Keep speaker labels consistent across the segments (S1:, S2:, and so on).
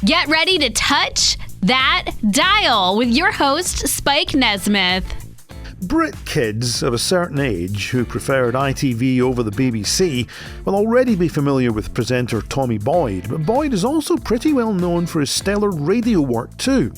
S1: Get ready to touch that dial with your host, Spike Nesmith.
S2: Brit kids of a certain age who preferred ITV over the BBC will already be familiar with presenter Tommy Boyd, but Boyd is also pretty well known for his stellar radio work too,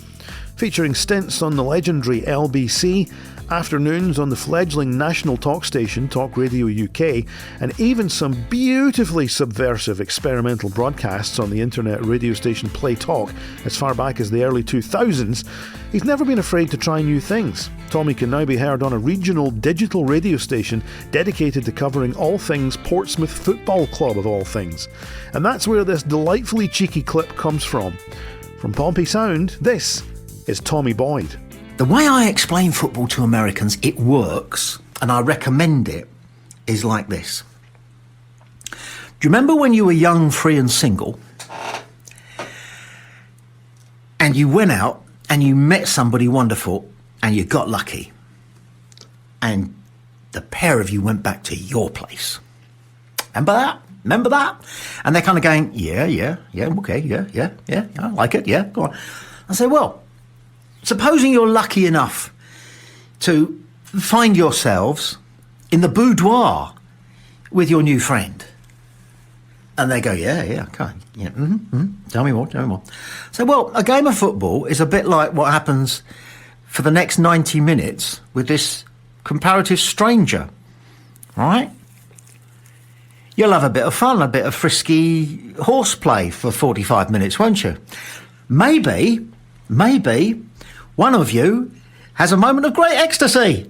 S2: featuring stints on the legendary LBC, afternoons on the fledgling national talk station Talk Radio UK, and even some beautifully subversive experimental broadcasts on the internet radio station Play Talk as far back as the early 2000s. He's never been afraid to try new things. Tommy can now be heard on a regional digital radio station dedicated to covering all things Portsmouth Football Club of all things. And that's where this delightfully cheeky clip comes from. From Pompey Sound, this is Tommy Boyd.
S3: The way I explain football to Americans, it works, and I recommend it, is like this. Do you remember when you were young, free and single, and you went out and you met somebody wonderful and you got lucky, and the pair of you went back to your place? Remember that? And they're kind of going, yeah, okay, yeah, I like it, yeah, go on. I say, well, supposing you're lucky enough to find yourselves in the boudoir with your new friend. And they go, yeah, okay. Yeah, Tell me more. So, well, a game of football is a bit like what happens for the next 90 minutes with this comparative stranger, right? You'll have a bit of fun, a bit of frisky horseplay for 45 minutes, won't you? Maybe one of you has a moment of great ecstasy.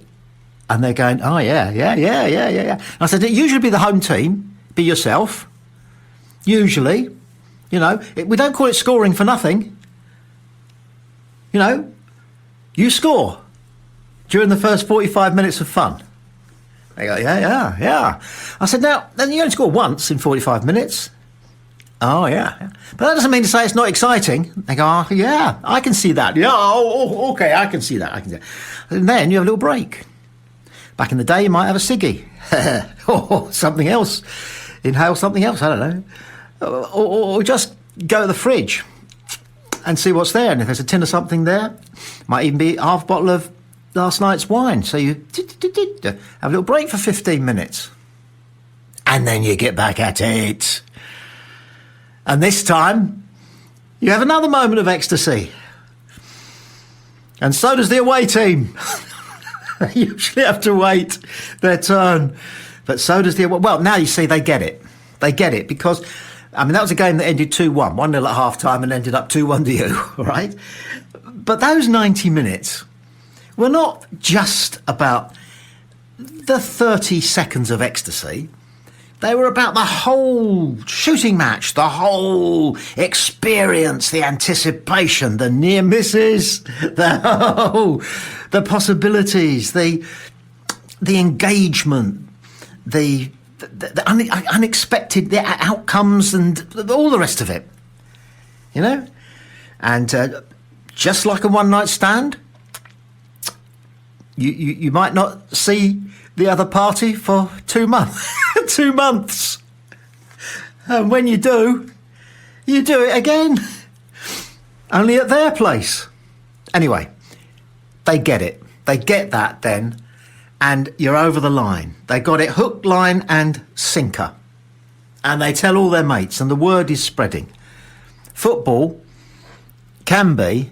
S3: And they're going, oh, yeah. I said, it usually be the home team, be yourself. Usually, we don't call it scoring for nothing. You score during the first 45 minutes of fun. They go, yeah. I said, now, then you only score once in 45 minutes. Oh, yeah. But that doesn't mean to say it's not exciting. They go, oh, yeah, I can see that. Yeah, okay, I can see that. And then you have a little break. Back in the day, you might have a ciggy. Or something else. Inhale something else, I don't know. Or just go to the fridge and see what's there. And if there's a tin of something there, might even be half a bottle of last night's wine. So you have a little break for 15 minutes. And then you get back at it. And this time, you have another moment of ecstasy. And so does the away team. They usually have to wait their turn. But so does the away. Well, now you see, they get it. They get it because, that was a game that ended 2-1. 1-0 at half-time and ended up 2-1 to you, all right? But those 90 minutes were not just about the 30 seconds of ecstasy. They were about the whole shooting match, the whole experience, the anticipation, the near misses, the possibilities, the engagement, the unexpected outcomes, and all the rest of it. And just like a one-night stand, you might not see the other party for 2 months. 2 months. And when you do it again. Only at their place. Anyway, they get it. They get that then. And you're over the line. They got it hook, line and sinker. And they tell all their mates and the word is spreading. Football can be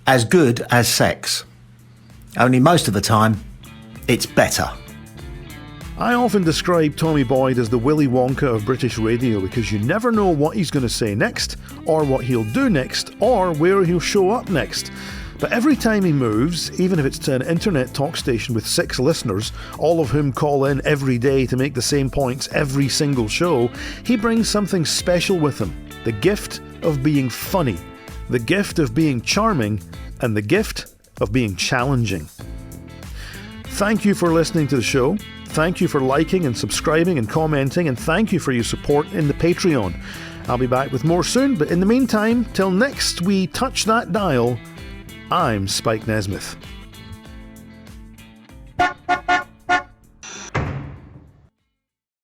S3: as good as sex. Only most of the time, it's better.
S2: I often describe Tommy Boyd as the Willy Wonka of British radio because you never know what he's going to say next, or what he'll do next, or where he'll show up next. But every time he moves, even if it's to an internet talk station with 6 listeners, all of whom call in every day to make the same points every single show, he brings something special with him. The gift of being funny, the gift of being charming, and the gift of being challenging. Thank you for listening to the show. Thank you for liking and subscribing and commenting, and thank you for your support in the Patreon. I'll be back with more soon, but in the meantime, till next we touch that dial, I'm Spike Nesmith.